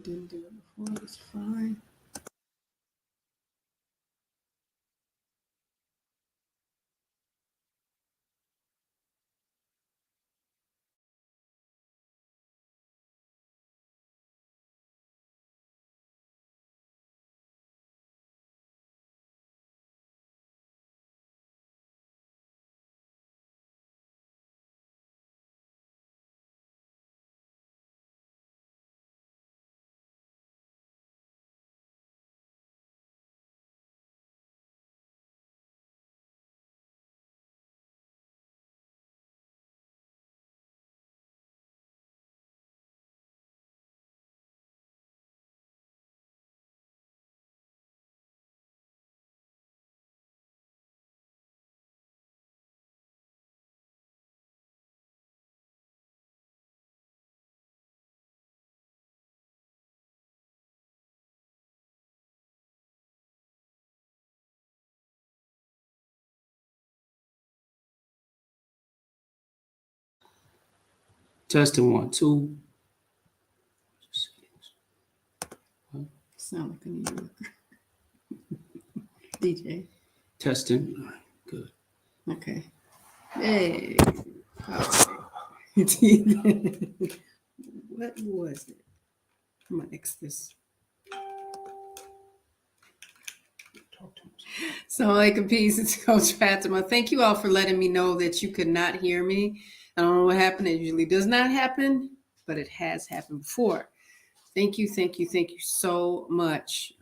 Didn't do it before. It's fine. Testing 1, 2. Sound like a New Yorker. DJ. Testing. Good. Okay. Hey. What was it? I'm gonna X this. So, like a piece, it's Coach Fatimah. Thank you all for letting me know that you could not hear me. I don't know what happened. It usually does not happen, but it has happened before. Thank you so much.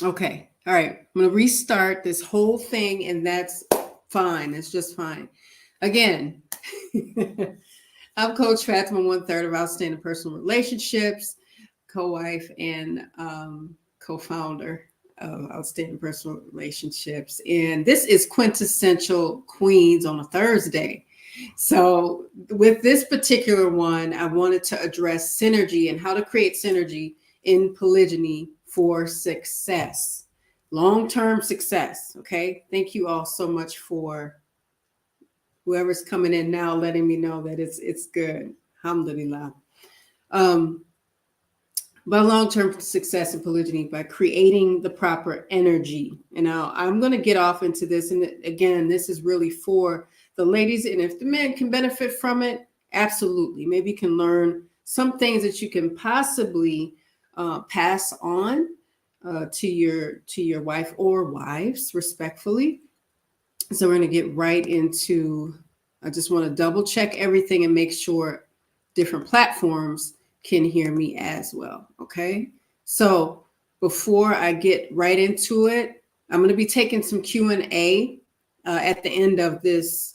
Okay. All right. I'm going to restart this whole thing, and that's fine. It's just fine. Again, I'm Coach Fatimah, 1/3 of Outstanding Personal Relationships, co-wife and co-founder of Outstanding Personal Relationships. And this is Quintessential Queens on a Thursday. So with this particular one, I wanted to address synergy and how to create synergy in polygyny for success, long-term success. Okay. Thank you all so much for whoever's coming in now, letting me know that it's good. Alhamdulillah. By long-term success in polygyny, by creating the proper energy. And now I'm going to get off into this. And again, this is really for the ladies. And if the men can benefit from it, absolutely. Maybe you can learn some things that you can possibly pass on to your wife or wives, respectfully. So we're going to get right into, I just want to double check everything and make sure different platforms can hear me as well. Okay. So before I get right into it, I'm going to be taking some Q&A at the end of this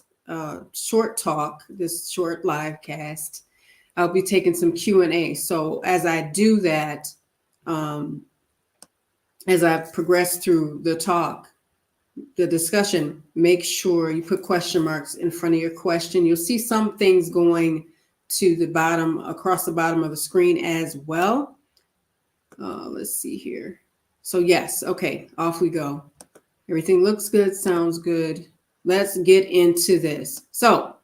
short talk, this short live cast. I'll be taking some Q&A. So as I do that, as I progress through the talk, the discussion, make sure you put question marks in front of your question. You'll see some things going to the bottom, across the bottom of the screen as well. Let's see here. So yes, okay, off we go. Everything looks good, sounds good. Let's get into this. So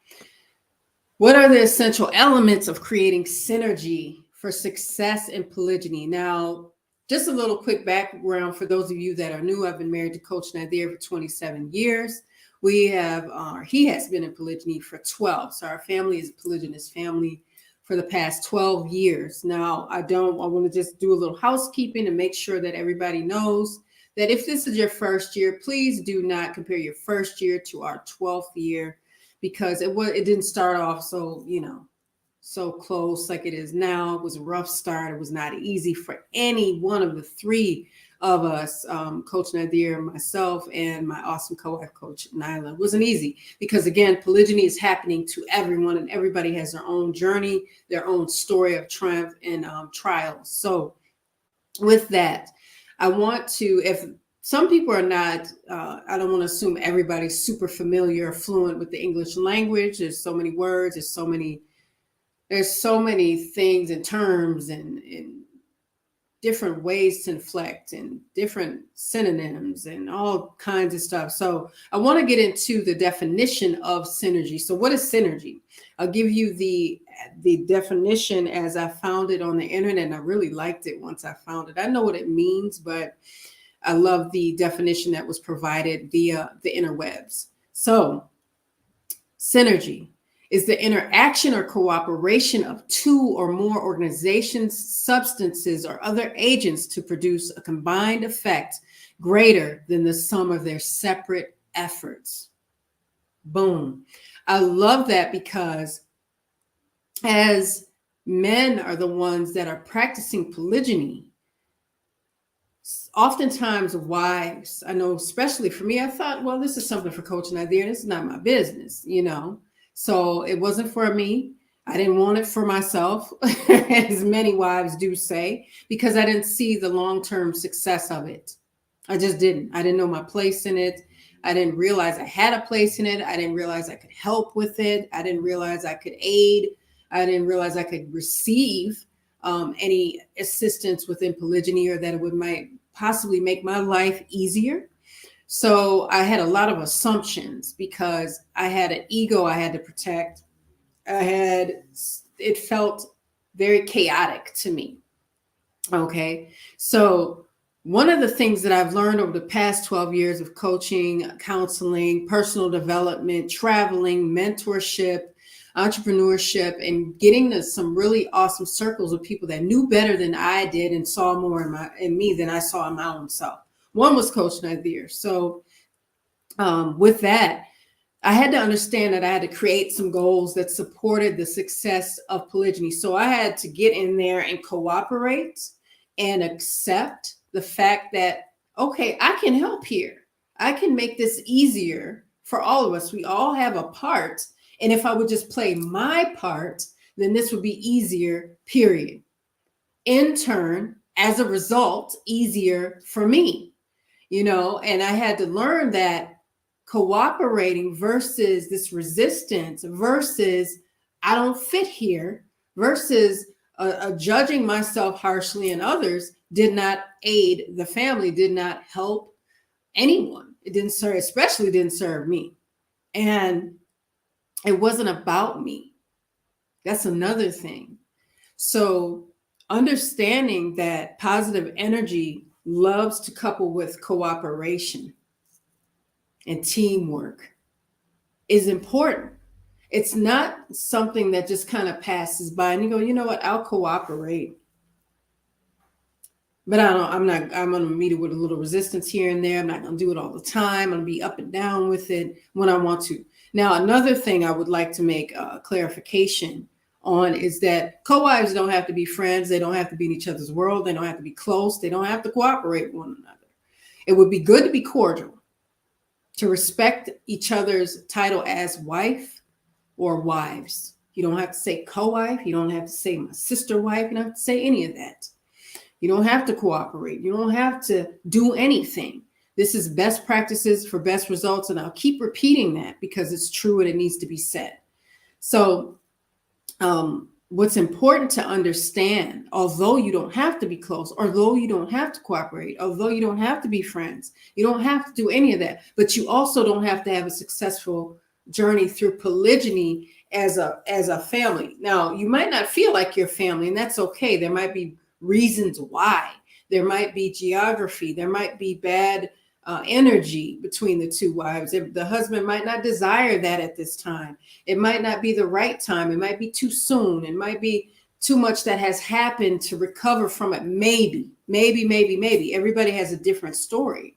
what are the essential elements of creating synergy for success in polygyny? Now, just a little quick background for those of you that are new. I've been married to Coach Nazir for 27 years. He has been in polygyny for 12. So our family is a polygynous family for the past 12 years. Now, I want to just do a little housekeeping and make sure that everybody knows that if this is your first year, please do not compare your first year to our 12th year, because it didn't start off so close like it is now. It was a rough start. It was not easy for any one of the three of us, Coach Nadir, myself, and my awesome co-wife, Coach Nyla. It wasn't easy because, again, polygyny is happening to everyone, and everybody has their own journey, their own story of triumph and trials. So with that, I want to, if some people are not, I don't want to assume everybody's super familiar or fluent with the English language. There's so many words, there's so many things and terms and different ways to inflect and different synonyms and all kinds of stuff. So I want to get into the definition of synergy. So what is synergy? I'll give you the definition as I found it on the internet, and I really liked it once I found it. I know what it means, but I love the definition that was provided via the interwebs. So synergy is the interaction or cooperation of two or more organizations, substances, or other agents to produce a combined effect greater than the sum of their separate efforts. Boom. I love that because as men are the ones that are practicing polygyny, oftentimes wives, I know, especially for me, I thought, well, this is something for Coach Nyla. This is not my business, you know? So it wasn't for me. I didn't want it for myself, as many wives do say, because I didn't see the long-term success of it. I just didn't. I didn't know my place in it. I didn't realize I had a place in it. I didn't realize I could help with it. I didn't realize I could aid. I didn't realize I could receive any assistance within polygyny, or that it might possibly make my life easier. So I had a lot of assumptions because I had an ego I had to protect. It felt very chaotic to me. Okay. So one of the things that I've learned over the past 12 years of coaching, counseling, personal development, traveling, mentorship, entrepreneurship, and getting to some really awesome circles of people that knew better than I did and saw more in me than I saw in my own self. One was Coach Nazir. So with that, I had to understand that I had to create some goals that supported the success of polygyny. So I had to get in there and cooperate and accept the fact that, okay, I can help here. I can make this easier for all of us. We all have a part. And if I would just play my part, then this would be easier, period. In turn, as a result, easier for me. You know, and I had to learn that cooperating versus this resistance versus I don't fit here versus judging myself harshly and others did not aid the family, did not help anyone. It didn't serve, especially didn't serve me. And it wasn't about me. That's another thing. So understanding that positive energy loves to couple with cooperation and teamwork is important. It's not something that just kind of passes by and you go, you know what, I'll cooperate. But I'm going to meet it with a little resistance here and there. I'm not going to do it all the time. I'm going to be up and down with it when I want to. Now, another thing I would like to make a clarification on is that co-wives don't have to be friends. They don't have to be in each other's world. They don't have to be close. They don't have to cooperate with one another. It would be good to be cordial, to respect each other's title as wife or wives. You don't have to say co-wife. You don't have to say my sister wife. You don't have to say any of that. You don't have to cooperate. You don't have to do anything. This is best practices for best results. And I'll keep repeating that because it's true and it needs to be said. So what's important to understand, although you don't have to be close, although you don't have to cooperate, although you don't have to be friends, you don't have to do any of that, but you also don't have to have a successful journey through polygyny as a family. Now, you might not feel like you're family, and that's okay. There might be reasons why. There might be geography. There might be bad energy between the two wives. The husband might not desire that at this time. It might not be the right time. It might be too soon. It might be too much that has happened to recover from it. Maybe. Everybody has a different story.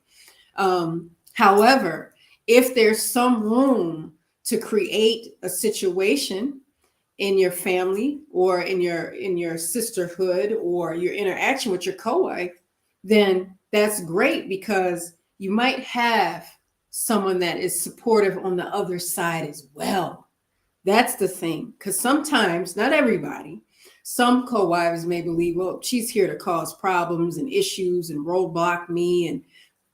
However, if there's some room to create a situation in your family or in your sisterhood or your interaction with your co-wife, then that's great because you might have someone that is supportive on the other side as well. That's the thing. Because sometimes, not everybody, some co-wives may believe, well, she's here to cause problems and issues and roadblock me and,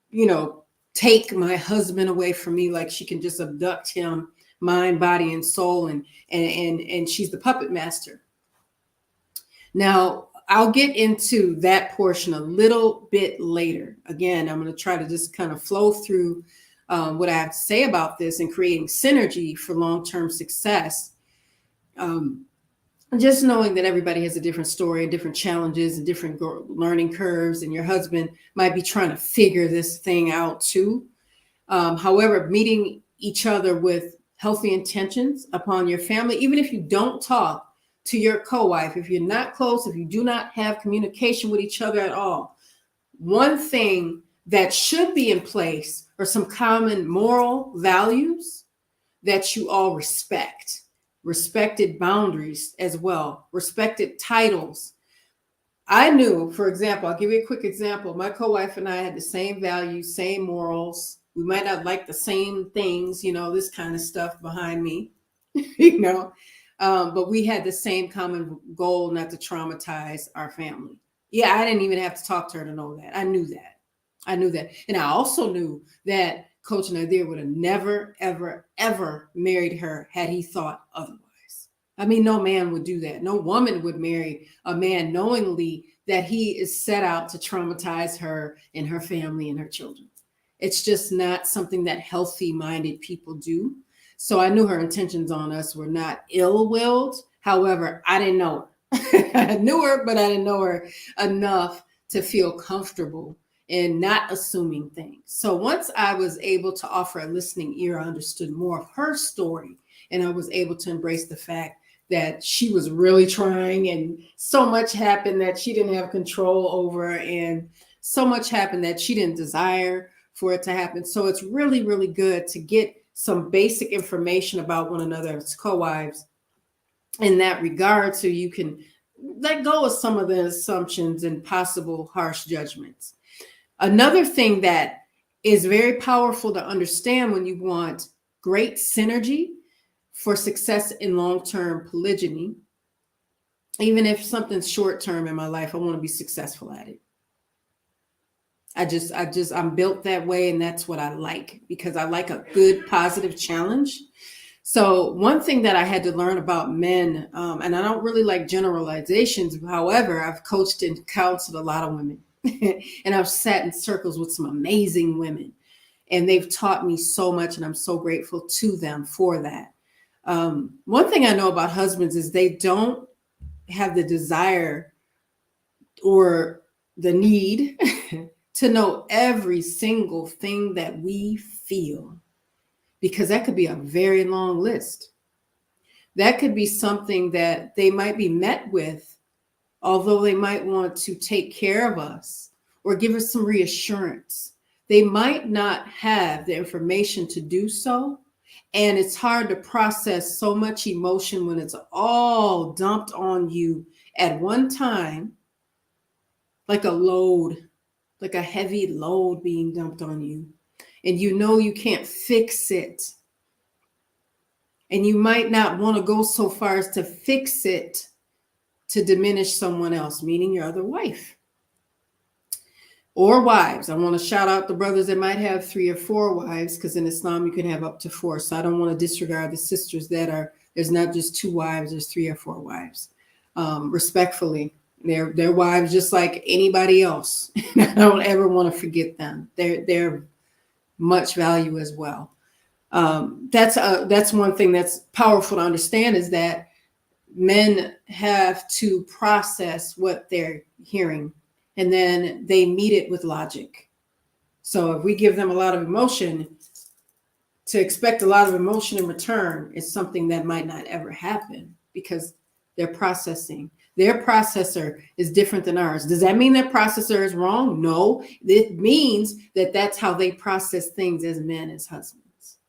you know, take my husband away from me like she can just abduct him, mind, body, and soul, and she's the puppet master. Now, I'll get into that portion a little bit later. Again, I'm going to try to just kind of flow through what I have to say about this and creating synergy for long-term success. Just knowing that everybody has a different story and different challenges and different learning curves, and your husband might be trying to figure this thing out too. However, meeting each other with healthy intentions upon your family, even if you don't talk to your co-wife, if you're not close, if you do not have communication with each other at all, one thing that should be in place are some common moral values that you all respect. Respected boundaries as well, respected titles. I knew, for example, I'll give you a quick example. My co-wife and I had the same values, same morals. We might not like the same things, this kind of stuff behind me, but we had the same common goal, not to traumatize our family. Yeah, I didn't even have to talk to her to know that. I knew that. And I also knew that Coach Nazir would have never, ever, ever married her had he thought otherwise. I mean, no man would do that. No woman would marry a man knowingly that he is set out to traumatize her and her family and her children. It's just not something that healthy-minded people do. So I knew her intentions on us were not ill-willed. However, I didn't know her. I knew her, but I didn't know her enough to feel comfortable and not assuming things. So once I was able to offer a listening ear, I understood more of her story, and I was able to embrace the fact that she was really trying, and so much happened that she didn't have control over, and so much happened that she didn't desire for it to happen. So it's really, really good to get some basic information about one another as co-wives in that regard, so you can let go of some of the assumptions and possible harsh judgments. Another thing that is very powerful to understand when you want great synergy for success in long-term polygyny, even if something's short-term in my life, I want to be successful at it. I'm built that way, and that's what I like, because I like a good, positive challenge. So one thing that I had to learn about men, and I don't really like generalizations. However, I've coached and counseled a lot of women. And I've sat in circles with some amazing women, and they've taught me so much, and I'm so grateful to them for that. One thing I know about husbands is they don't have the desire or the need to know every single thing that we feel, because that could be a very long list. That could be something that they might be met with, although they might want to take care of us or give us some reassurance. They might not have the information to do so. And it's hard to process so much emotion when it's all dumped on you at one time, like a load, like a heavy load being dumped on you. And you can't fix it. And you might not want to go so far as to fix it to diminish someone else, meaning your other wife or wives. I want to shout out the brothers that might have 3 or 4 wives, because in Islam you can have up to 4. So I don't want to disregard the sisters there's not just 2 wives, there's 3 or 4 wives. Respectfully, they're wives just like anybody else. I don't ever want to forget them. They're much value as well. That's one thing that's powerful to understand, is that men have to process what they're hearing, and then they meet it with logic. So if we give them a lot of emotion, to expect a lot of emotion in return is something that might not ever happen, because they're processing. Their processor is different than ours. Does that mean their processor is wrong? No, it means that that's how they process things as men, as husbands.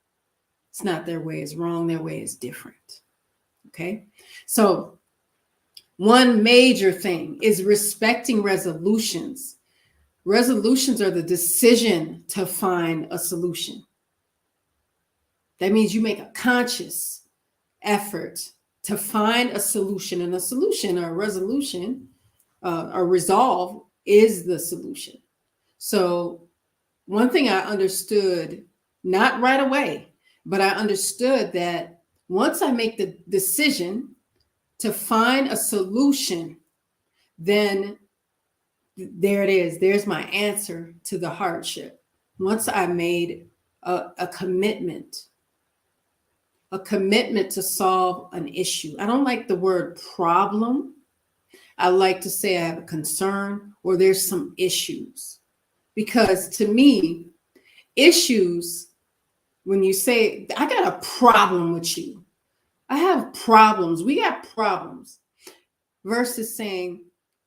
It's not their way is wrong. Their way is different. Okay. So one major thing is respecting resolutions. Resolutions are the decision to find a solution. That means you make a conscious effort to find a solution, and a solution or a resolution or resolve is the solution. So one thing I understood, not right away, but I understood that once I make the decision to find a solution, then there it is. There's my answer to the hardship. Once I made a commitment to solve an issue. I don't like the word problem. I like to say I have a concern or there's some issues. Because to me, issues, when you say, I got a problem with you, I have problems, we got problems, versus saying,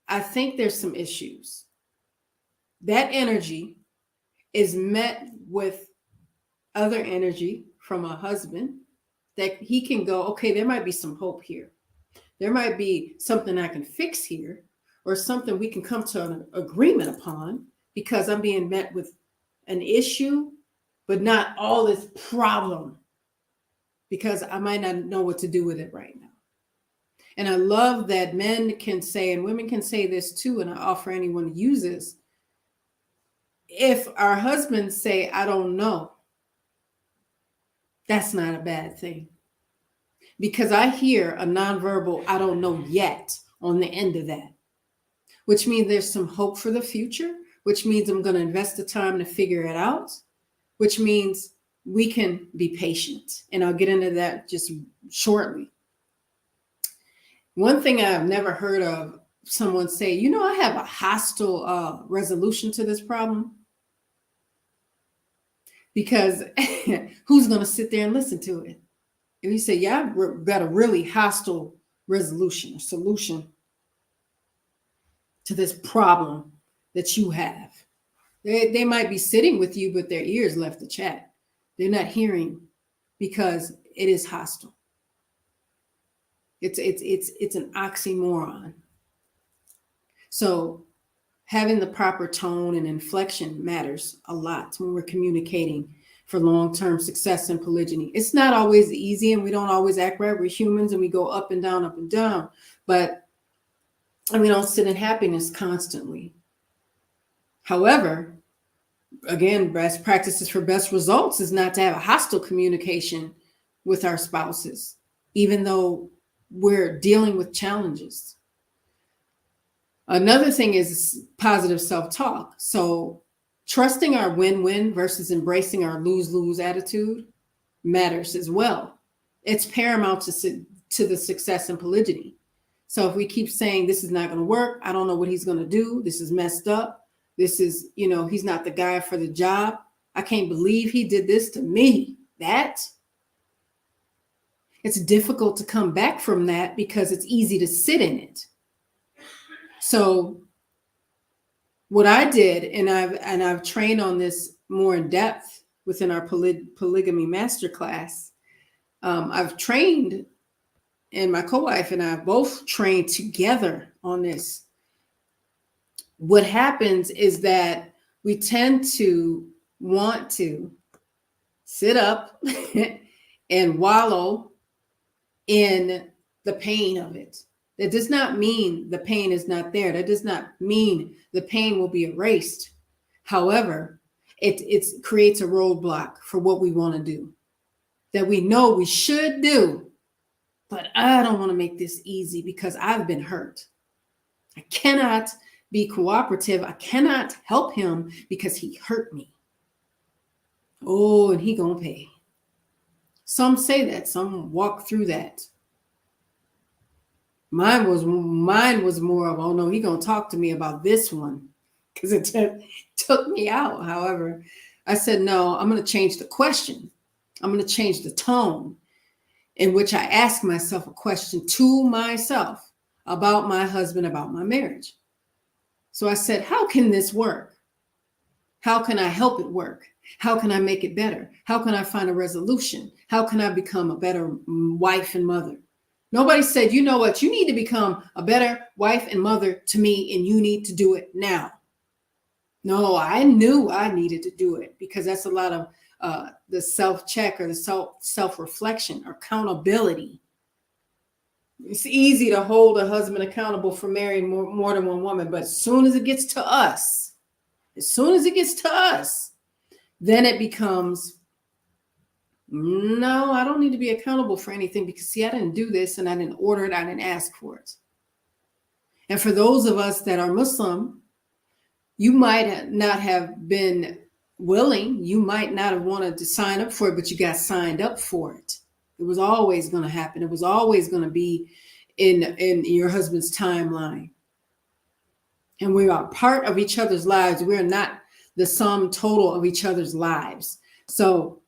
I think there's some issues. That energy is met with other energy from a husband that he can go, okay, there might be some hope here. There might be something I can fix here, or something we can come to an agreement upon, because I'm being met with an issue, but not all this problem, because I might not know what to do with it right now. And I love that men can say, and women can say this too, and I offer anyone to use this. If our husbands say, I don't know, that's not a bad thing. Because I hear a nonverbal, I don't know yet, on the end of that, which means there's some hope for the future, which means I'm going to invest the time to figure it out, which means we can be patient. And I'll get into that just shortly. One thing I've never heard of someone say, you know, I have a hostile resolution to this problem. Because who's going to sit there and listen to it? If you say, yeah, I've got a really hostile resolution or solution to this problem that you have. They might be sitting with you, but their ears left the chat. They're not hearing because it is hostile. It's an oxymoron. So having the proper tone and inflection matters a lot when we're communicating for long-term success in polygyny. It's not always easy, and we don't always act right. We're humans and we go up and down, but we don't sit in happiness constantly. However, again, best practices for best results is not to have a hostile communication with our spouses, even though we're dealing with challenges. Another thing is positive self-talk. So trusting our win-win versus embracing our lose-lose attitude matters as well. It's paramount to the success in polygyny. So if we keep saying this is not going to work, I don't know what he's going to do, this is messed up, this is, he's not the guy for the job, I can't believe he did this to me, it's difficult to come back from that because it's easy to sit in it. So what I did, and I've trained on this more in depth within our polygamy masterclass. I've trained, and my co-wife and I both trained together on this. What happens is that we tend to want to sit up and wallow in the pain of it. That does not mean the pain is not there. That does not mean the pain will be erased. However, it creates a roadblock for what we want to do, that we know we should do, but I don't want to make this easy because I've been hurt. I cannot be cooperative. I cannot help him because he hurt me. Oh, and he gonna pay. Some say that, some walk through that. Mine was more of, oh no, he gonna talk to me about this one, because it took me out. However, I said, no, I'm gonna change the question. I'm gonna change the tone in which I ask myself a question to myself about my husband, about my marriage. So I said, how can this work? How can I help it work? How can I make it better? How can I find a resolution? How can I become a better wife and mother? Nobody said, you know what, you need to become a better wife and mother to me, and you need to do it now. No, I knew I needed to do it, because that's a lot of the self-check or the self-reflection or accountability. It's easy to hold a husband accountable for marrying more than one woman, but as soon as it gets to us, then it becomes, no, I don't need to be accountable for anything, because see, I didn't do this and I didn't order it. I didn't ask for it. And for those of us that are Muslim, you might not have been willing, you might not have wanted to sign up for it, but you got signed up for it. It was always going to happen. It was always going to be in your husband's timeline. And we are part of each other's lives. We're not the sum total of each other's lives. So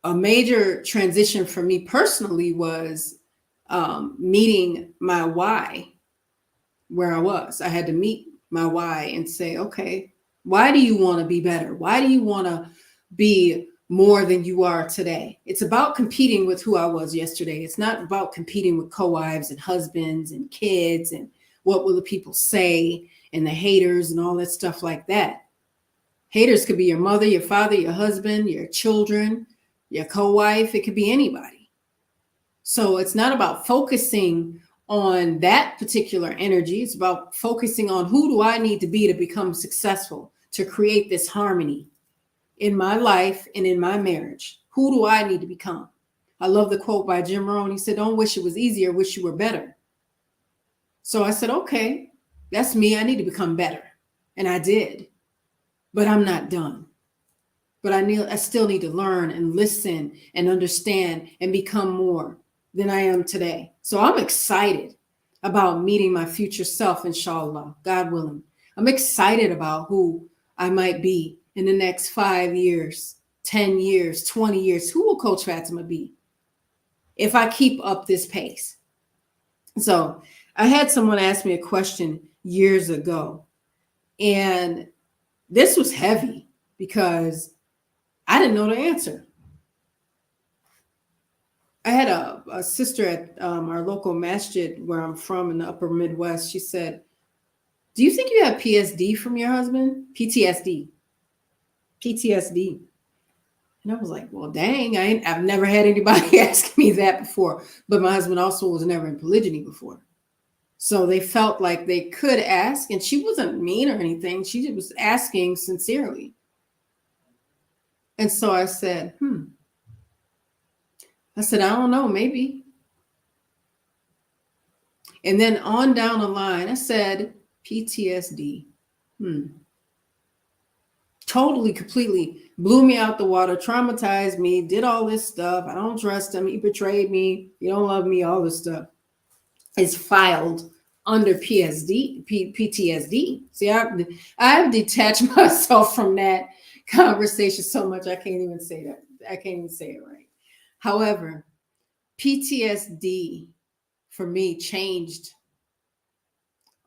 a major transition for me personally was meeting my why where I was. I had to meet my why and say, okay, why do you want to be better? Why do you want to be more than you are today? It's about competing with who I was yesterday. It's not about competing with co-wives and husbands and kids and what will the people say and the haters and all that stuff like that. Haters could be your mother, your father, your husband, your children, your co-wife. It could be anybody. So it's not about focusing on that particular energy. It's about focusing on who do I need to be to become successful, to create this harmony in my life and in my marriage. Who do I need to become? I love the quote by Jim Rohn. He said, don't wish it was easier, wish you were better. So I said, okay, that's me. I need to become better. And I did, but I'm not done. But I still need to learn and listen and understand and become more than I am today. So I'm excited about meeting my future self, inshallah, God willing. I'm excited about who I might be in the next 5 years, 10 years, 20 years. Who will Coach Fatimah be if I keep up this pace? So I had someone ask me a question years ago, and this was heavy because I didn't know the answer. I had a sister at our local masjid where I'm from in the upper Midwest. She said, do you think you have PSD from your husband? PTSD. And I was like, well, dang, I've never had anybody ask me that before. But my husband also was never in polygyny before. So they felt like they could ask, and she wasn't mean or anything. She was asking sincerely. And so I said, I don't know, maybe. And then on down the line, I said, PTSD. Totally, completely blew me out the water, traumatized me, did all this stuff. I don't trust him. He betrayed me. You don't love me, all this stuff. Is filed under PTSD. See, I've detached myself from that conversation so much I can't even say that. I can't even say it right. However, PTSD for me changed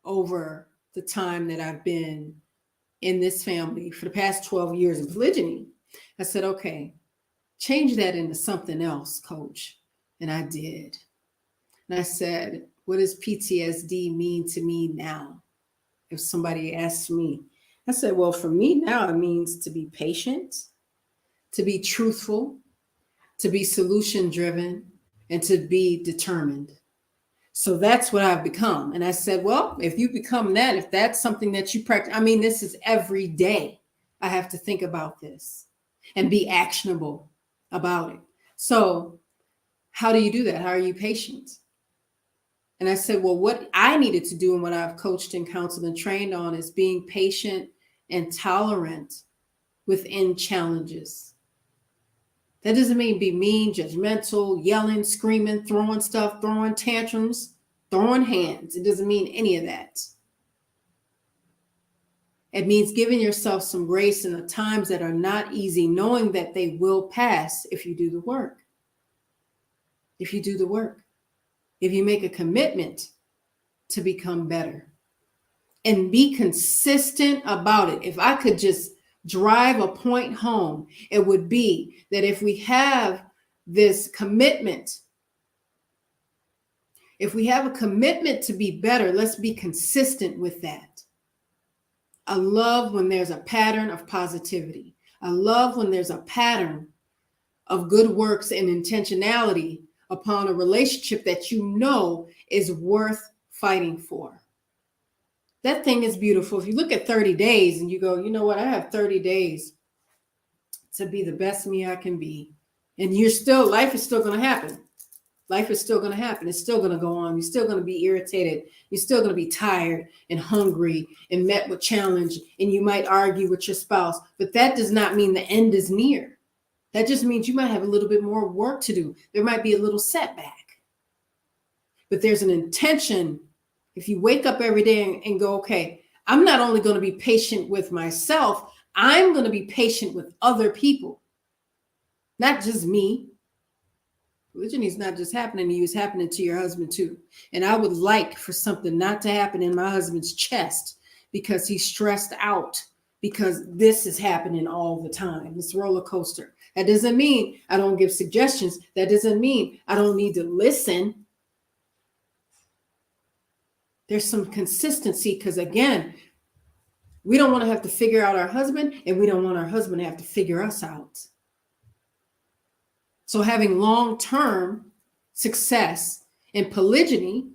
over the time that I've been in this family for the past 12 years in polygyny. I said, okay, change that into something else, Coach. And I did. And I said, what does PTSD mean to me now? If somebody asks me, I said, well, for me now, it means to be patient, to be truthful, to be solution driven, and to be determined. So that's what I've become. And I said, well, if you become that, if that's something that you practice, this is every day I have to think about this and be actionable about it. So how do you do that? How are you patient? And I said, well, what I needed to do and what I've coached and counseled and trained on is being patient and tolerant within challenges. That doesn't mean be mean, judgmental, yelling, screaming, throwing stuff, throwing tantrums, throwing hands. It doesn't mean any of that. It means giving yourself some grace in the times that are not easy, knowing that they will pass if you do the work. If you do the work. If you make a commitment to become better and be consistent about it. If I could just drive a point home, it would be that if we have this commitment, if we have a commitment to be better, let's be consistent with that. I love when there's a pattern of positivity. I love when there's a pattern of good works and intentionality upon a relationship that you know is worth fighting for. That thing is beautiful. If you look at 30 days and you go, you know what, I have 30 days to be the best me I can be. And life is still going to happen. Life is still going to happen. It's still going to go on. You're still going to be irritated. You're still going to be tired and hungry and met with challenge. And you might argue with your spouse. But that does not mean the end is near. That just means you might have a little bit more work to do. There might be a little setback. But there's an intention. If you wake up every day and go, okay, I'm not only going to be patient with myself, I'm going to be patient with other people. Not just me. Polygyny is not just happening to you, it's happening to your husband too. And I would like for something not to happen in my husband's chest because he's stressed out because this is happening all the time, this roller coaster. That doesn't mean I don't give suggestions. That doesn't mean I don't need to listen. There's some consistency because, again, we don't want to have to figure out our husband and we don't want our husband to have to figure us out. So having long-term success in polygyny,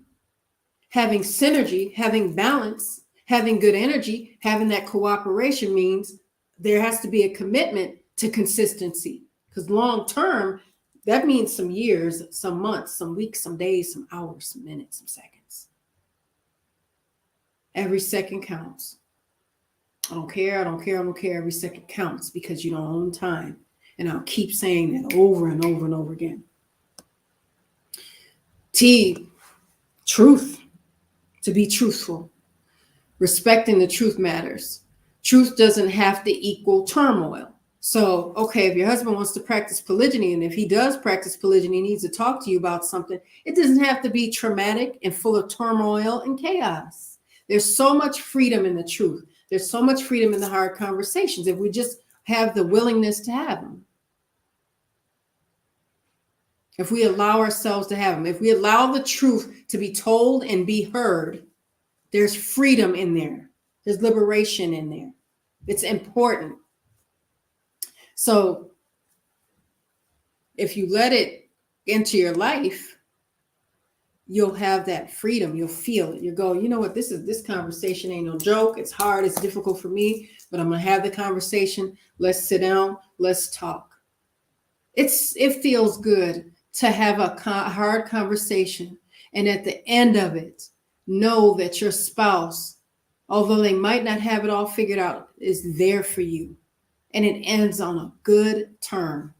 having synergy, having balance, having good energy, having that cooperation means there has to be a commitment to consistency. Because long-term, that means some years, some months, some weeks, some days, some hours, some minutes, some seconds. Every second counts. I don't care. Every second counts because you don't own time. And I'll keep saying that over and over and over again. T, truth. To be truthful. Respecting the truth matters. Truth doesn't have to equal turmoil. So, okay, if your husband wants to practice polygyny, and if he does practice polygyny, he needs to talk to you about something, it doesn't have to be traumatic and full of turmoil and chaos. There's so much freedom in the truth. There's so much freedom in the hard conversations if we just have the willingness to have them. If we allow ourselves to have them, if we allow the truth to be told and be heard, there's freedom in there. There's liberation in there. It's important. So if you let it into your life, you'll have that freedom. You'll feel it. You go, you know what? This conversation ain't no joke. It's hard. It's difficult for me, but I'm going to have the conversation. Let's sit down. Let's talk. It feels good to have a hard conversation. And at the end of it, know that your spouse, although they might not have it all figured out, is there for you. And it ends on a good term.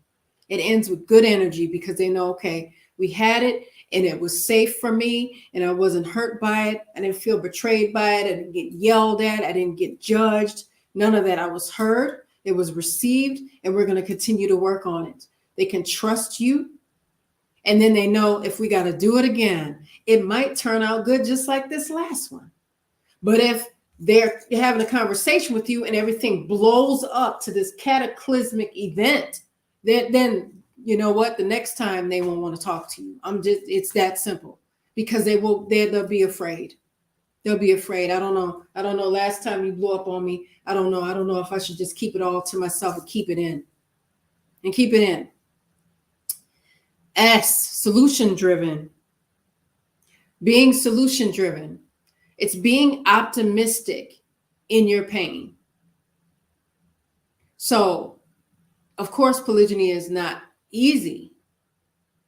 It ends with good energy because they know, okay, we had it and it was safe for me and I wasn't hurt by it. I didn't feel betrayed by it. I didn't get yelled at. I didn't get judged. None of that. I was heard. It was received and we're going to continue to work on it. They can trust you. And then they know if we got to do it again, it might turn out good just like this last one. But if they're having a conversation with you and everything blows up to this cataclysmic event, then you know what? The next time they won't want to talk to you. It's that simple because they'll be afraid. They'll be afraid. I don't know. Last time you blew up on me, I don't know if I should just keep it all to myself and keep it in. S, solution driven. Being solution driven. It's being optimistic in your pain. So, of course, polygyny is not easy,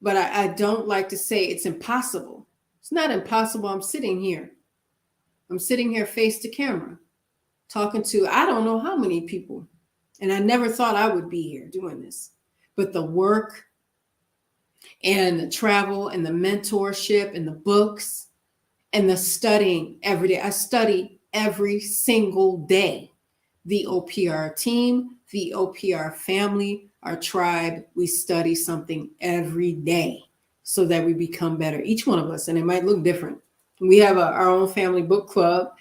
but I don't like to say it's impossible. It's not impossible. I'm sitting here face to camera, talking to I don't know how many people. And I never thought I would be here doing this. But the work and the travel and the mentorship and the books and the studying every day. I study every single day. The OPR team, the OPR family, our tribe, we study something every day so that we become better, each one of us. And it might look different. We have our own family book club.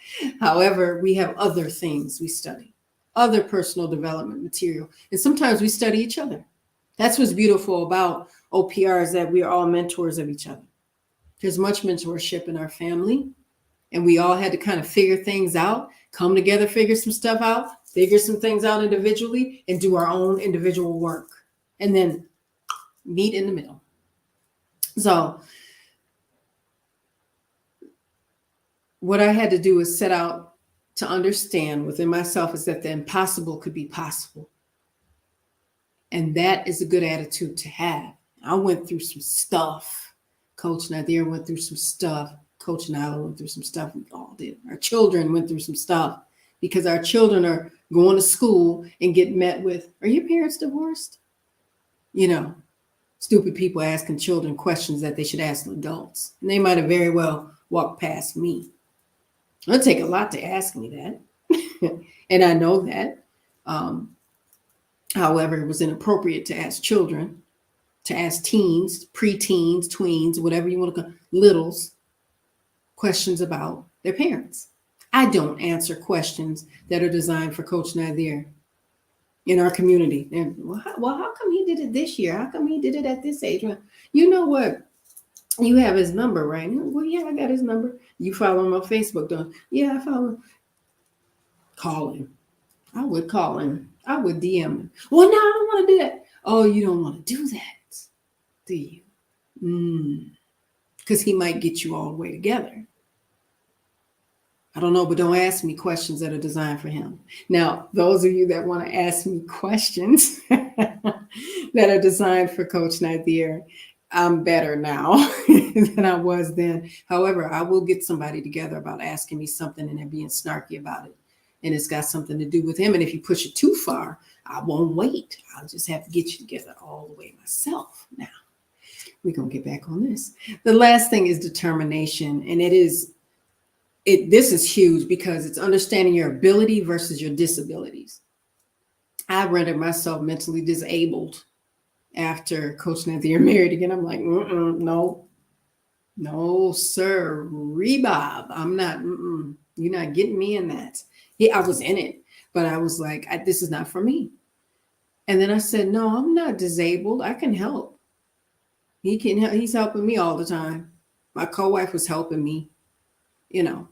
However, we have other things we study, other personal development material. And sometimes we study each other. That's what's beautiful about OPR is that we are all mentors of each other. There's much mentorship in our family. And we all had to kind of figure things out, come together, figure some stuff out, figure some things out individually, and do our own individual work. And then meet in the middle. So what I had to do is set out to understand within myself is that the impossible could be possible. And that is a good attitude to have. I went through some stuff. Coach Nazir went through some stuff. Coach Nyla went through some stuff. We all did. Our children went through some stuff because our children are going to school and get met with, are your parents divorced? You know, stupid people asking children questions that they should ask adults. And they might have very well walked past me. It'll take a lot to ask me that. And I know that. However, it was inappropriate to ask children, to ask teens, preteens, tweens, whatever you want to call littles, questions about their parents. I don't answer questions that are designed for Coach Nazir in our community. And well, how come he did it this year? How come he did it at this age? Well, you know what? You have his number, right? Well, yeah, I got his number. You follow him on Facebook, don't you? Yeah, I follow him. Call him. I would call him. I would DM him. Well, no, I don't want to do that. Oh, you don't want to do that, do you? Because he might get you all the way together. I don't know, but don't ask me questions that are designed for him. Now, those of you that want to ask me questions that are designed for Coach Nazir, I'm better now than I was then. However, I will get somebody together about asking me something and they're being snarky about it. And it's got something to do with him. And if you push it too far, I won't wait. I'll just have to get you together all the way myself. Now, we're going to get back on this. The last thing is determination. And this is huge because it's understanding your ability versus your disabilities. I rendered myself mentally disabled after Coach Nazir married again. I'm like, no, sir, Bob. I'm not, you're not getting me in that. Yeah, I was in it, but I was like, this is not for me. And then I said, no, I'm not disabled. I can help. He can help. He's helping me all the time. My co-wife was helping me,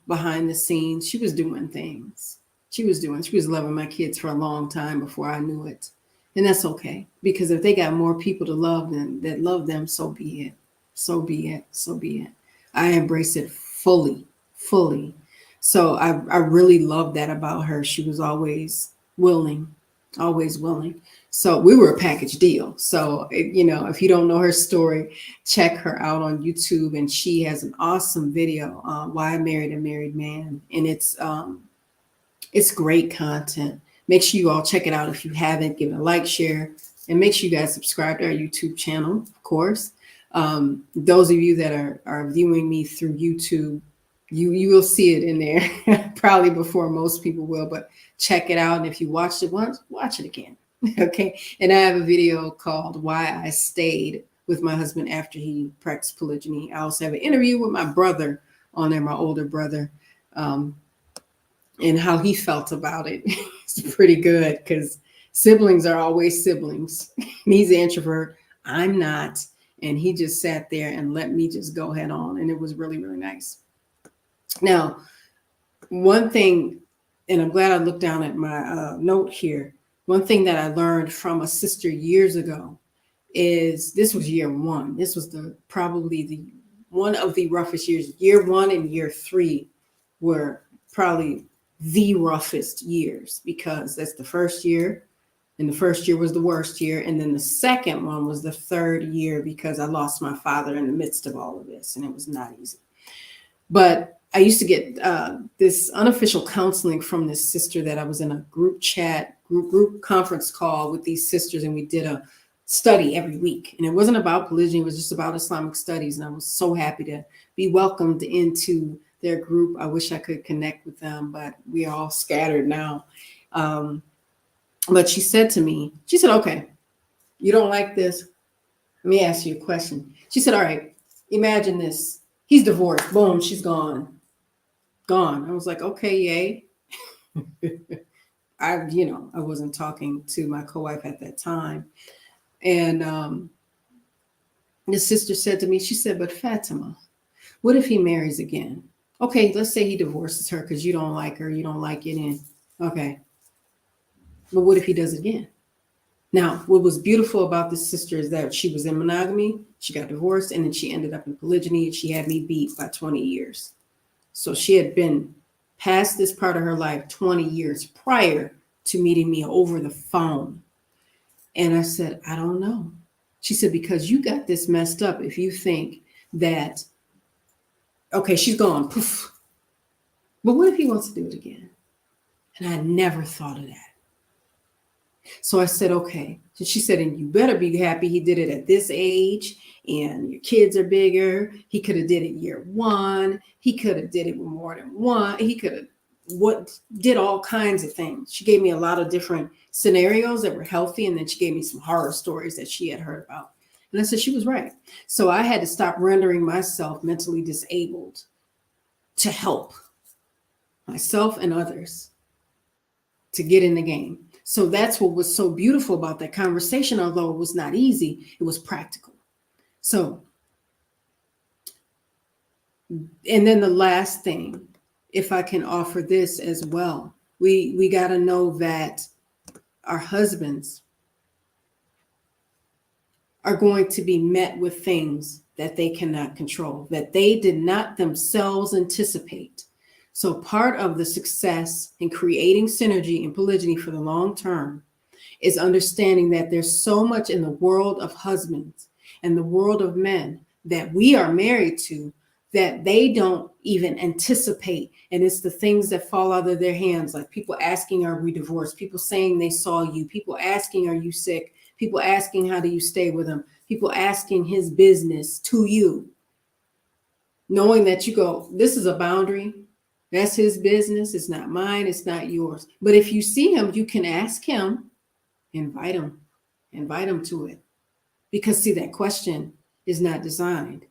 behind the scenes. She was doing things. She was loving my kids for a long time before I knew it. And that's okay. Because if they got more people to love that love them, so be it. So be it. So be it. I embrace it fully. So I really love that about her. She was always willing. So we were a package deal. So, if you don't know her story, check her out on YouTube. And she has an awesome video, Why I Married a Married Man. And it's great content. Make sure you all check it out. If you haven't, give it a like, share, and make sure you guys subscribe to our YouTube channel, of course. Those of you that are viewing me through YouTube, you will see it in there probably before most people will, but check it out. And if you watched it once, watch it again. Okay. And I have a video called Why I Stayed with My Husband After He Practiced Polygyny. I also have an interview with my brother on there, my older brother, and how he felt about it. It's pretty good because siblings are always siblings. He's an introvert. I'm not. And he just sat there and let me just go head on. And it was really, really nice. Now, one thing, and I'm glad I looked down at my note here. One thing that I learned from a sister years ago is this was year one. This was probably one of the roughest years. Year one and year three were probably the roughest years because that's the first year. And the first year was the worst year. And then the second one was the third year because I lost my father in the midst of all of this. And it was not easy. But I used to get this unofficial counseling from this sister that I was in a group chat, group conference call with these sisters. And we did a study every week. And it wasn't about polygyny. It was just about Islamic studies. And I was so happy to be welcomed into their group. I wish I could connect with them, but we are all scattered now. But she said to me, okay, you don't like this? Let me ask you a question. She said, all right, imagine this. He's divorced. Boom, she's gone. I was like, okay, yay. I wasn't talking to my co-wife at that time. And the sister said to me, she said, but Fatimah, what if he marries again? Okay, let's say he divorces her because you don't like her, you don't like it in. Okay. But what if he does it again? Now, what was beautiful about this sister is that she was in monogamy, she got divorced, and then she ended up in polygyny, and she had me beat by 20 years. So she had been past this part of her life 20 years prior to meeting me over the phone. And I said, I don't know. She said, because you got this messed up if you think that, okay, she's gone, poof. But what if he wants to do it again? And I never thought of that. So I said, okay. So she said, and you better be happy he did it at this age, and your kids are bigger. He could have did it year one. He could have did it with more than one. He could have did all kinds of things. She gave me a lot of different scenarios that were healthy, and then she gave me some horror stories that she had heard about. And I said she was right. So I had to stop rendering myself mentally disabled to help myself and others to get in the game. So that's what was so beautiful about that conversation. Although it was not easy, it was practical. So, and then the last thing, if I can offer this as well, we got to know that our husbands are going to be met with things that they cannot control, that they did not themselves anticipate. So part of the success in creating synergy and polygyny for the long term is understanding that there's so much in the world of husbands and the world of men that we are married to that they don't even anticipate. And it's the things that fall out of their hands, like people asking, are we divorced? People saying they saw you, people asking, are you sick? People asking, how do you stay with him? People asking his business to you. Knowing that you go, this is a boundary. That's his business. It's not mine. It's not yours. But if you see him, you can ask him, invite him to it. Because see, that question is not designed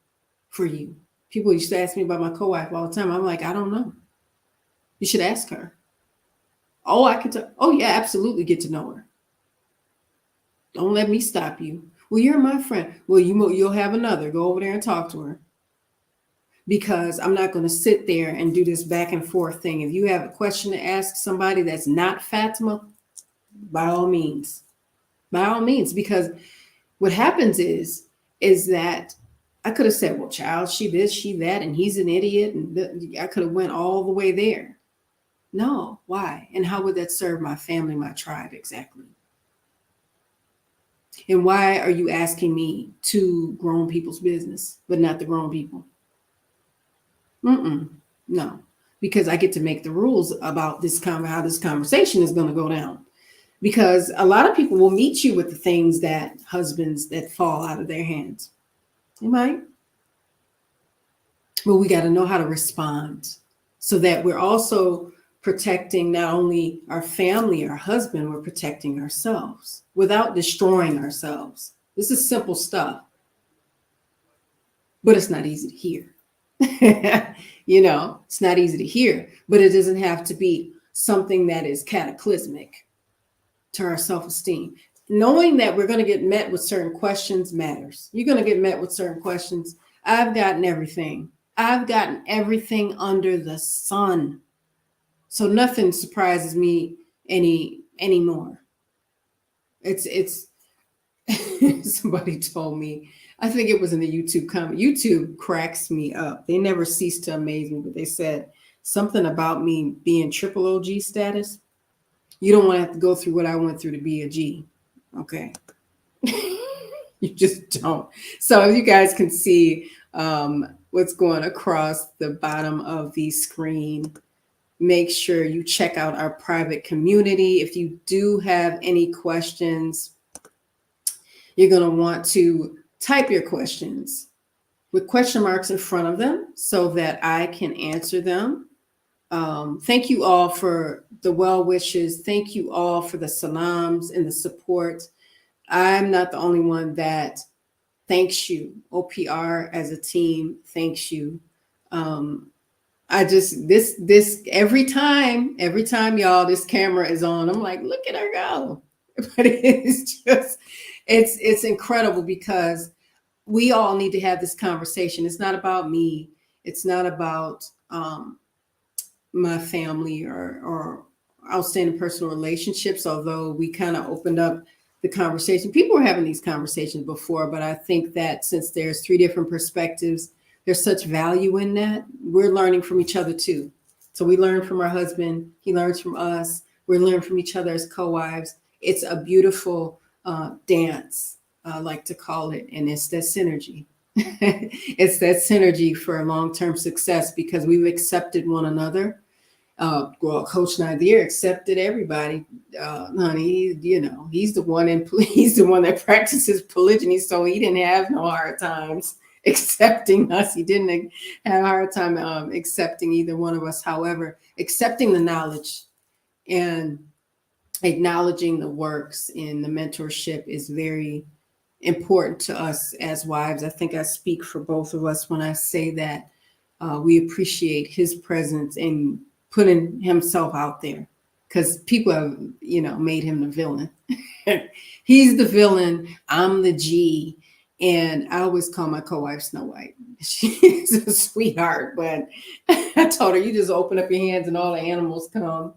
for you. People used to ask me about my co-wife all the time. I'm like, I don't know. You should ask her. Oh, I can tell. Oh yeah, absolutely get to know her. Don't let me stop you. Well, you're my friend. Well, you'll have another. Go over there and talk to her. Because I'm not going to sit there and do this back and forth thing. If you have a question to ask somebody that's not Fatimah, by all means, because what happens is that I could have said, well, child, she this, she that, and he's an idiot. And I could have went all the way there. No, why? And how would that serve my family, my tribe exactly? And why are you asking me to grown people's business, but not the grown people? No, because I get to make the rules about this how this conversation is going to go down. Because a lot of people will meet you with the things that husbands that fall out of their hands. They might. But we got to know how to respond so that we're also protecting not only our family, our husband, we're protecting ourselves without destroying ourselves. This is simple stuff, but it's not easy to hear. It's not easy to hear, but it doesn't have to be something that is cataclysmic to our self-esteem. Knowing that we're going to get met with certain questions matters. You're going to get met with certain questions. I've gotten everything. I've gotten everything under the sun. So nothing surprises me anymore. It's somebody told me, I think it was in the YouTube comment. YouTube cracks me up. They never cease to amaze me, but they said something about me being triple OG status. You don't want to have to go through what I went through to be a G. Okay. You just don't. So if you guys can see what's going across the bottom of the screen, make sure you check out our private community. If you do have any questions, you're going to want to type your questions with question marks in front of them so that I can answer them. Thank you all for the well wishes. Thank you all for the salams and the support. I'm not the only one that thanks you. OPR as a team thanks you. I just this every time y'all, this camera is on, I'm like, look at her go. But it's just it's incredible because we all need to have this conversation. It's not about me. It's not about my family or outstanding personal relationships, although we kind of opened up the conversation. People were having these conversations before, but I think that since there's 3 different perspectives, there's such value in that. We're learning from each other too. So we learn from our husband. He learns from us. We're learning from each other as co-wives. It's a beautiful dance, I like to call it. And it's that synergy. It's that synergy for long-term success because we've accepted one another. Well, Coach Nazir accepted everybody, honey. He's the one he's the one that practices polygyny, so he didn't have no hard times accepting us. He didn't have a hard time accepting either one of us. However, accepting the knowledge and acknowledging the works in the mentorship is very important to us as wives. I think I speak for both of us when I say that we appreciate his presence and putting himself out there, because people have, made him the villain. He's the villain. I'm the G. And I always call my co-wife Snow White. She's a sweetheart, but I told her, you just open up your hands and all the animals come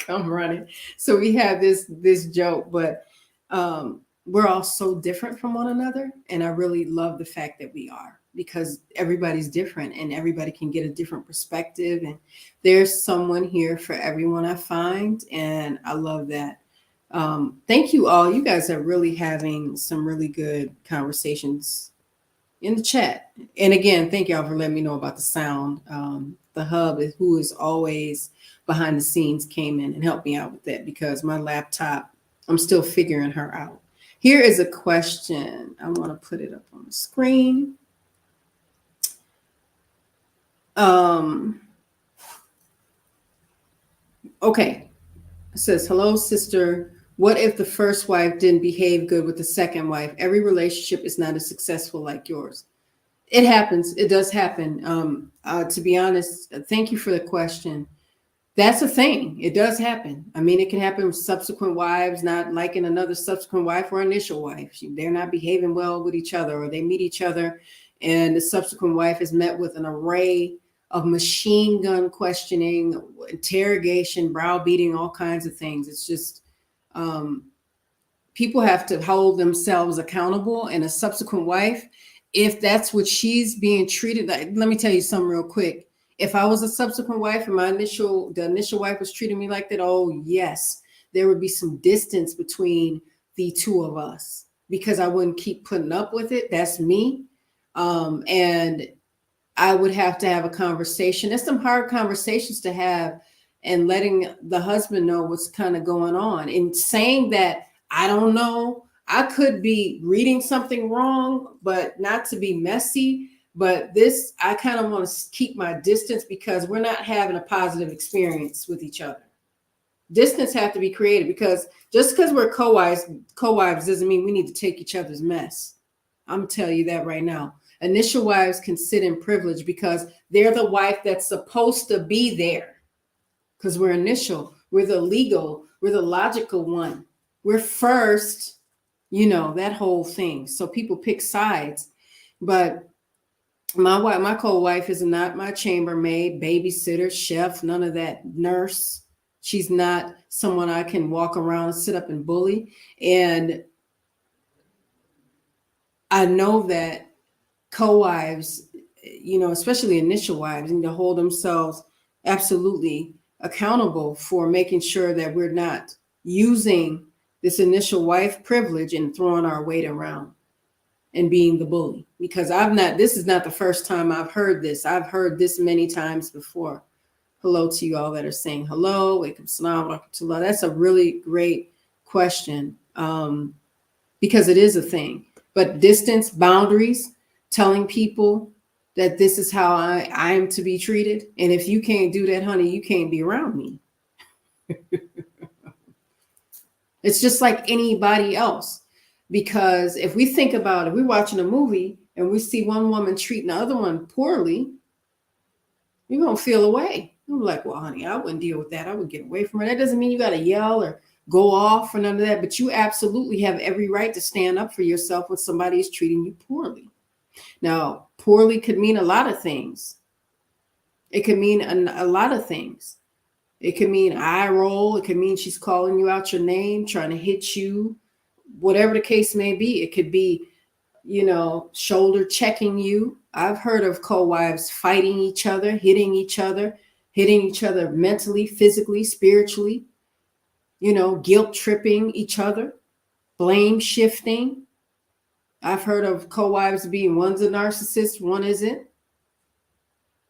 running. So we have this joke, but we're all so different from one another. And I really love the fact that we are, because everybody's different and everybody can get a different perspective. And there's someone here for everyone, I find. And I love that. Thank you all. You guys are really having some really good conversations in the chat. And again, thank y'all for letting me know about the sound. The hub, who is always behind the scenes, came in and helped me out with that, because my laptop, I'm still figuring her out. Here is a question. I want to put it up on the screen. Okay. It says, hello, sister. What if the first wife didn't behave good with the second wife? Every relationship is not as successful like yours. It happens. It does happen. To be honest, thank you for the question. That's a thing. It does happen. I mean, it can happen with subsequent wives not liking another subsequent wife or initial wife. They're not behaving well with each other, or they meet each other and the subsequent wife is met with an array of machine gun questioning, interrogation, browbeating, all kinds of things. It's just, people have to hold themselves accountable, and a subsequent wife, if that's what she's being treated like. Let me tell you something real quick. If I was a subsequent wife and the initial wife was treating me like that, oh yes, there would be some distance between the two of us, because I wouldn't keep putting up with it. That's me. And I would have to have a conversation. There's some hard conversations to have, and letting the husband know what's kind of going on, and saying that, I don't know, I could be reading something wrong, but not to be messy. But this, I kind of want to keep my distance, because we're not having a positive experience with each other. Distance have to be created, because just because we're co-wives doesn't mean we need to take each other's mess. I'm telling you that right now. Initial wives can sit in privilege because they're the wife that's supposed to be there, because we're initial, we're the legal, we're the logical one. We're first, that whole thing. So people pick sides. But my co-wife is not my chambermaid, babysitter, chef, none of that, nurse. She's not someone I can walk around and sit up and bully. And I know that co-wives, especially initial wives, need to hold themselves absolutely accountable for making sure that we're not using this initial wife privilege and throwing our weight around and being the bully. Because this is not the first time I've heard this. I've heard this many times before. Hello to you all that are saying hello. Walaikum salam wa rahmatullah. That's a really great question, because it is a thing. But distance, boundaries, telling people that this is how I am to be treated. And if you can't do that, honey, you can't be around me. It's just like anybody else. Because if we think about it, we're watching a movie and we see one woman treating the other one poorly, you're going to feel away. I'm like, well, honey, I wouldn't deal with that. I would get away from her. That doesn't mean you got to yell or go off or none of that, but you absolutely have every right to stand up for yourself when somebody is treating you poorly. Now, poorly could mean a lot of things. It could mean a lot of things. It could mean eye roll. It could mean she's calling you out your name, trying to hit you, whatever the case may be. It could be, shoulder checking you. I've heard of co-wives fighting each other, hitting each other mentally, physically, spiritually, guilt tripping each other, blame shifting. I've heard of co-wives being one's a narcissist, one isn't.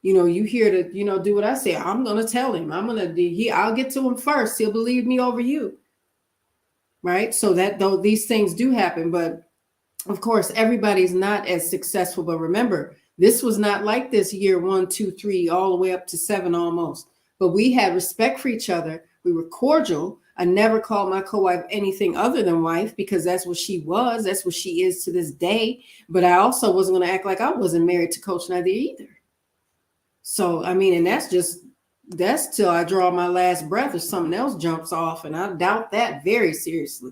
You know, you hear to, you know, do what I say. I'm going to tell him. I'll get to him first. He'll believe me over you. Right? So that though these things do happen, but of course, everybody's not as successful. But remember, this was not like this year 1, 2, 3, all the way up to 7 almost. But we had respect for each other. We were cordial. I never called my co-wife anything other than wife because that's what she was. That's what she is to this day. But I also wasn't going to act like I wasn't married to Coach Nyla either. So, I mean, and that's till I draw my last breath or something else jumps off. And I doubt that very seriously.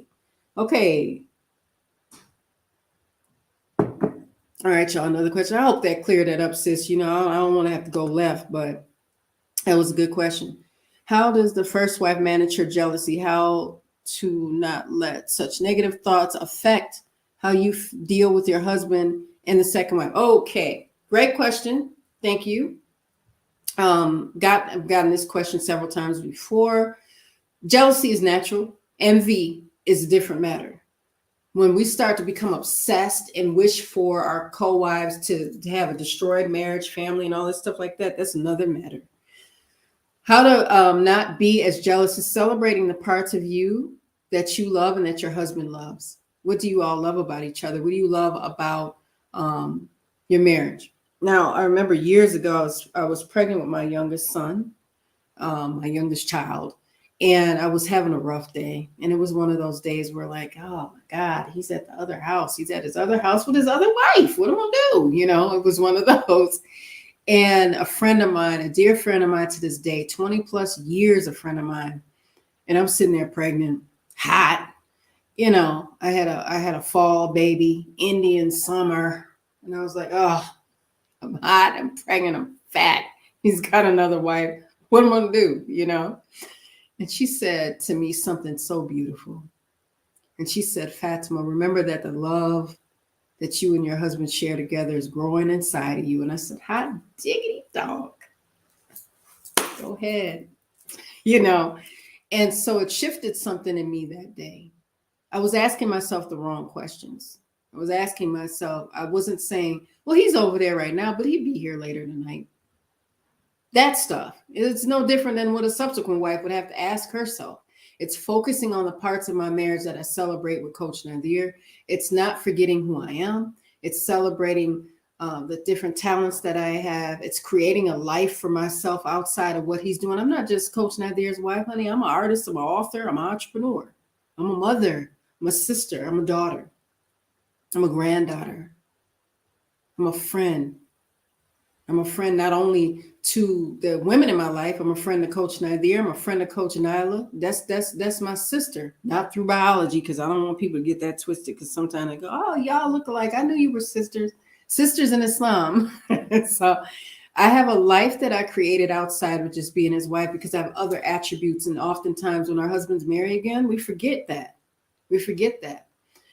Okay. All right, y'all, another question. I hope that cleared that up, sis. You know, I don't want to have to go left, but that was a good question. How does the first wife manage her jealousy? How to not let such negative thoughts affect how you deal with your husband and the second wife? Okay, great question. Thank you. I've gotten this question several times before. Jealousy is natural. Envy is a different matter. When we start to become obsessed and wish for our co-wives to have a destroyed marriage, family, and all this stuff like that, that's another matter. How to not be as jealous is celebrating the parts of you that you love and that your husband loves. What do you all love about each other? What do you love about your marriage? Now, I remember years ago, I was pregnant with my youngest son, my youngest child. And I was having a rough day. And it was one of those days where like, oh my God, he's at the other house. He's at his other house with his other wife. What am I do? You know, it was one of those. And a friend of mine, a dear friend of mine to this day, 20 plus years, a friend of mine. And I'm sitting there pregnant, hot. You know, I had a fall baby, Indian summer. And I was like, oh, I'm hot, I'm pregnant, I'm fat. He's got another wife. What am I gonna do? You know? And she said to me something so beautiful. And she said, Fatimah, remember that the love that you and your husband share together is growing inside of you. And I said, hot diggity dog. Go ahead. You know, and so it shifted something in me that day. I was asking myself the wrong questions. I was asking myself, I wasn't saying, well, he's over there right now, but he'd be here later tonight. That stuff. It's no different than what a subsequent wife would have to ask herself. It's focusing on the parts of my marriage that I celebrate with Coach Nazir. It's not forgetting who I am. It's celebrating the different talents that I have. It's creating a life for myself outside of what he's doing. I'm not just Coach Nazir's wife, honey. I'm an artist. I'm an author. I'm an entrepreneur. I'm a mother. I'm a sister. I'm a daughter. I'm a granddaughter. I'm a friend. I'm a friend not only to the women in my life. I'm a friend to Coach Nazir. I'm a friend to Coach Nyla. That's my sister, not through biology, because I don't want people to get that twisted. Because sometimes they go, "Oh, y'all look alike. I knew you were sisters." Sisters in Islam. So I have a life that I created outside of just being his wife because I have other attributes. And oftentimes when our husbands marry again, we forget that. We forget that.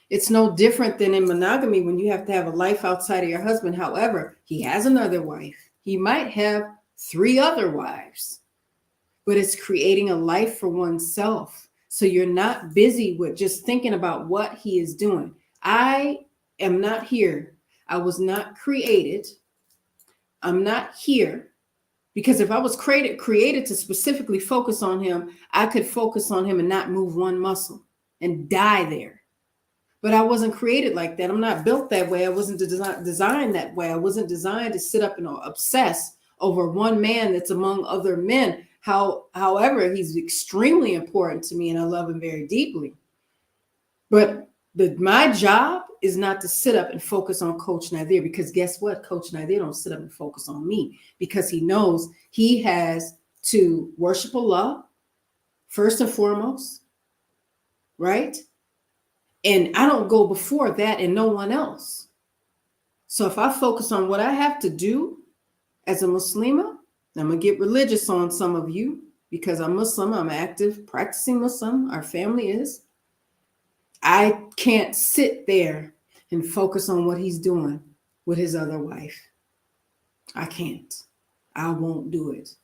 It's no different than in monogamy when you have to have a life outside of your husband. However, he has another wife. He might have 3 other wives, but it's creating a life for oneself. So you're not busy with just thinking about what he is doing. I am not here. I was not created. I'm not here because if I was created to specifically focus on him, I could focus on him and not move one muscle and die there. But I wasn't created like that. I'm not built that way. I wasn't designed that way. I wasn't designed to sit up and obsess over one man that's among other men. However, he's extremely important to me and I love him very deeply. But my job is not to sit up and focus on Coach Nazir because guess what? Coach Nazir don't sit up and focus on me because he knows he has to worship Allah first and foremost, right? And I don't go before that and no one else. So if I focus on what I have to do as a Muslima, I'm going to get religious on some of you because I'm Muslim. I'm active, practicing Muslim. Our family is. I can't sit there and focus on what he's doing with his other wife. I can't. I won't do it.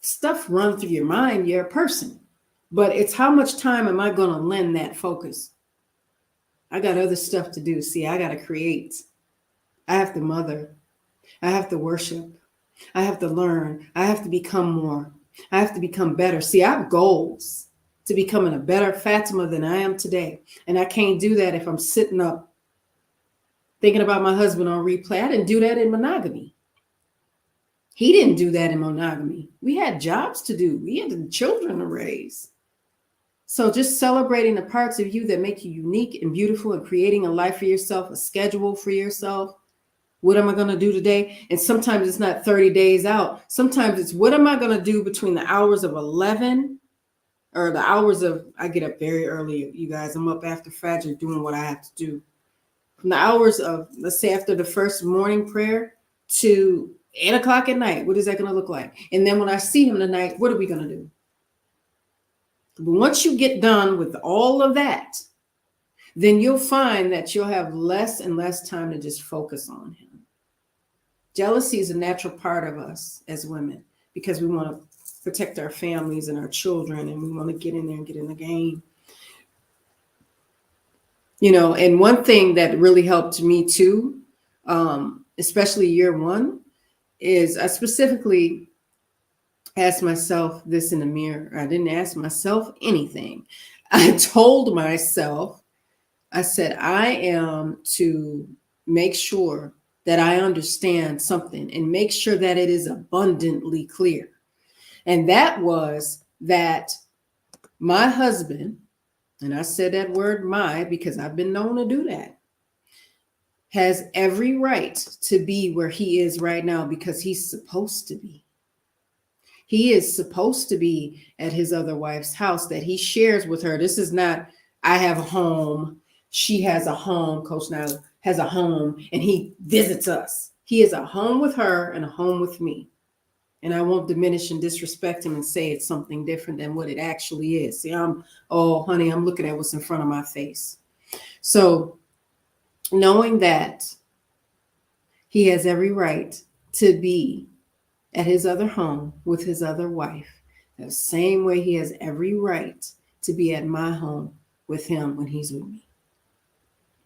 Stuff runs through your mind. You're a person. But it's how much time am I going to lend that focus? I got other stuff to do. See, I got to create. I have to mother. I have to worship. I have to learn. I have to become more. I have to become better. See, I have goals to becoming a better Fatimah than I am today. And I can't do that if I'm sitting up thinking about my husband on replay. I didn't do that in monogamy. He didn't do that in monogamy. We had jobs to do. We had children to raise. So just celebrating the parts of you that make you unique and beautiful and creating a life for yourself, a schedule for yourself. What am I going to do today? And sometimes it's not 30 days out. Sometimes it's what am I going to do between the hours of 11 or the hours of, I get up very early, you guys. I'm up after Fajr doing what I have to do. From the hours of, let's say after the first morning prayer to 8 o'clock at night, what is that going to look like? And then when I see him tonight, what are we going to do? But once you get done with all of that, then you'll find that you'll have less and less time to just focus on him. Jealousy is a natural part of us as women because we want to protect our families and our children, and we want to get in there and get in the game. You know, and one thing that really helped me too, especially year one, is I specifically asked myself this in the mirror. I didn't ask myself anything. I told myself, I said, I am to make sure that I understand something and make sure that it is abundantly clear. And that was that my husband, and I said that word my because I've been known to do that, has every right to be where he is right now because he's supposed to be. He is supposed to be at his other wife's house that he shares with her. This is not, I have a home, she has a home, Coach Nyla has a home, and he visits us. He is a home with her and a home with me. And I won't diminish and disrespect him and say it's something different than what it actually is. See, oh, honey, I'm looking at what's in front of my face. So knowing that he has every right to be at his other home with his other wife, the same way he has every right to be at my home with him when he's with me,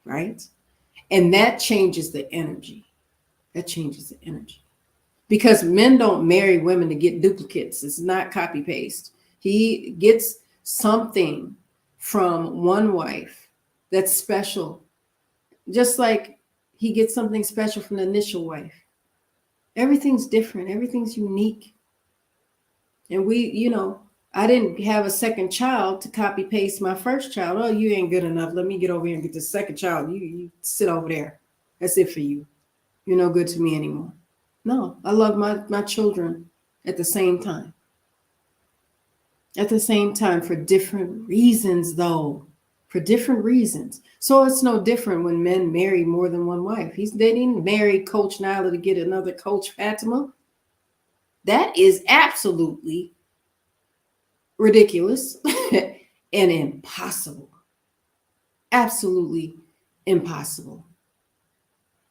right? And that changes the energy. That changes the energy. Because men don't marry women to get duplicates. It's not copy paste. He gets something from one wife that's special, just like he gets something special from the initial wife. Everything's different. Everything's unique. And we, you know, I didn't have a second child to copy paste my first child. Oh, you ain't good enough. Let me get over here and get the second child. You sit over there. That's it for you. You're no good to me anymore. No, I love my children at the same time. At the same time, for different reasons, though. For different reasons. So it's no different when men marry more than one wife. They didn't marry Coach Nyla to get another Coach Fatimah. That is absolutely ridiculous and impossible. Absolutely impossible.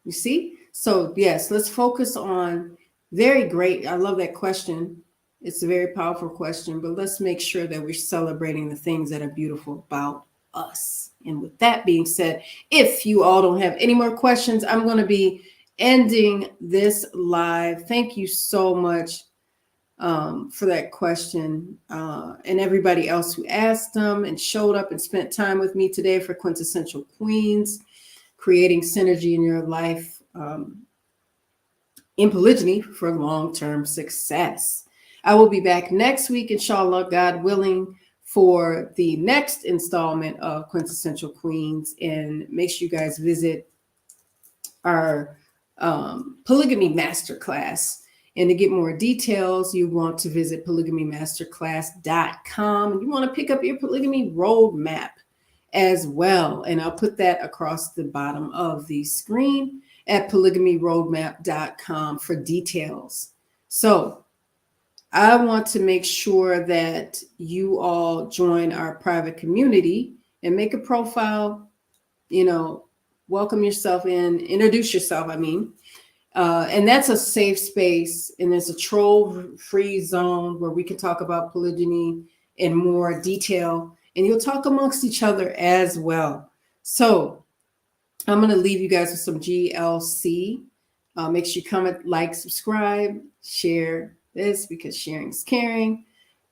You see? So yes, let's focus on, very great. I love that question. It's a very powerful question, but let's make sure that we're celebrating the things that are beautiful about us. And with that being said, if you all don't have any more questions, I'm going to be ending this live. Thank you so much for that question, and everybody else who asked them and showed up and spent time with me today for Quintessential Queens, creating synergy in your life in polygyny for long-term success. I will be back next week, inshallah, God willing, for the next installment of Quintessential Queens. And make sure you guys visit our polygamy masterclass. And to get more details, you want to visit polygamymasterclass.com. And you want to pick up your polygamy roadmap as well. And I'll put that across the bottom of the screen at polygamyroadmap.com for details. So I want to make sure that you all join our private community and make a profile, you know, welcome yourself in, introduce yourself, and that's a safe space, and it's a troll-free zone where we can talk about polygyny in more detail, and you'll talk amongst each other as well. So I'm going to leave you guys with some GLC. Make sure you comment, like, subscribe, share this because sharing is caring.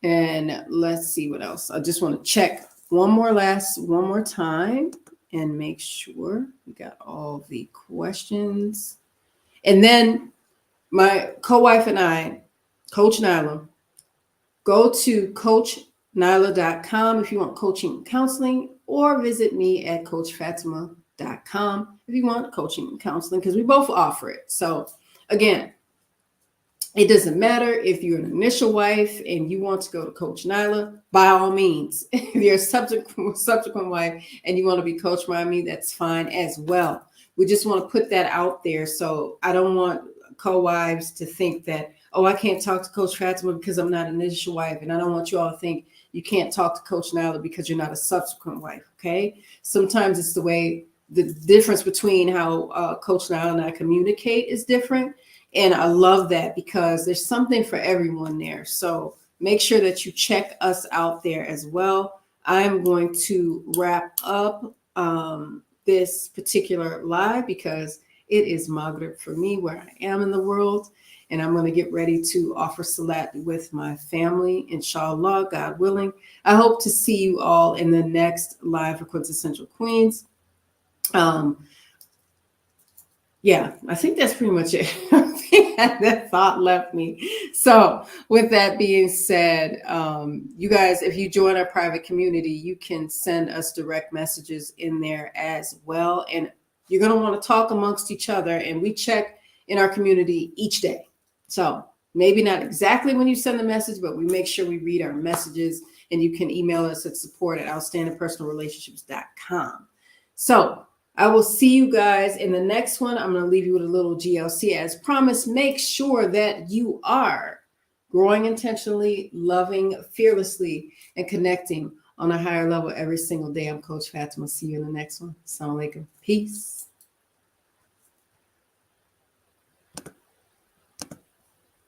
And let's see what else. I just want to check one more time and make sure we got all the questions. And then my co-wife and I, Coach Nyla, go to coachnyla.com if you want coaching and counseling, or visit me at coachfatimah.com if you want coaching and counseling, because we both offer it. So again, it doesn't matter if you're an initial wife and you want to go to Coach Nyla, by all means. If you're a subsequent wife and you want to be coached by me, that's fine as well. We just want to put that out there. So I don't want co-wives to think that, oh, I can't talk to Coach Fatimah because I'm not an initial wife. And I don't want you all to think you can't talk to Coach Nyla because you're not a subsequent wife, okay? Sometimes it's the difference between how Coach Nyla and I communicate is different. And I love that because there's something for everyone there. So make sure that you check us out there as well. I'm going to wrap up this particular live because it is Maghrib for me where I am in the world. And I'm going to get ready to offer Salat with my family, inshallah, God willing. I hope to see you all in the next live for Quintessential Queens. Yeah, I think that's pretty much it. That thought left me. So with that being said, you guys, if you join our private community, you can send us direct messages in there as well. And you're going to want to talk amongst each other. And we check in our community each day. So maybe not exactly when you send the message, but we make sure we read our messages. And you can email us at support@outstandingpersonalrelationships.com. So I will see you guys in the next one. I'm going to leave you with a little GLC as promised. Make sure that you are growing intentionally, loving fearlessly, and connecting on a higher level every single day. I'm Coach Fatimah. See you in the next one. Assalamu alaikum. Peace.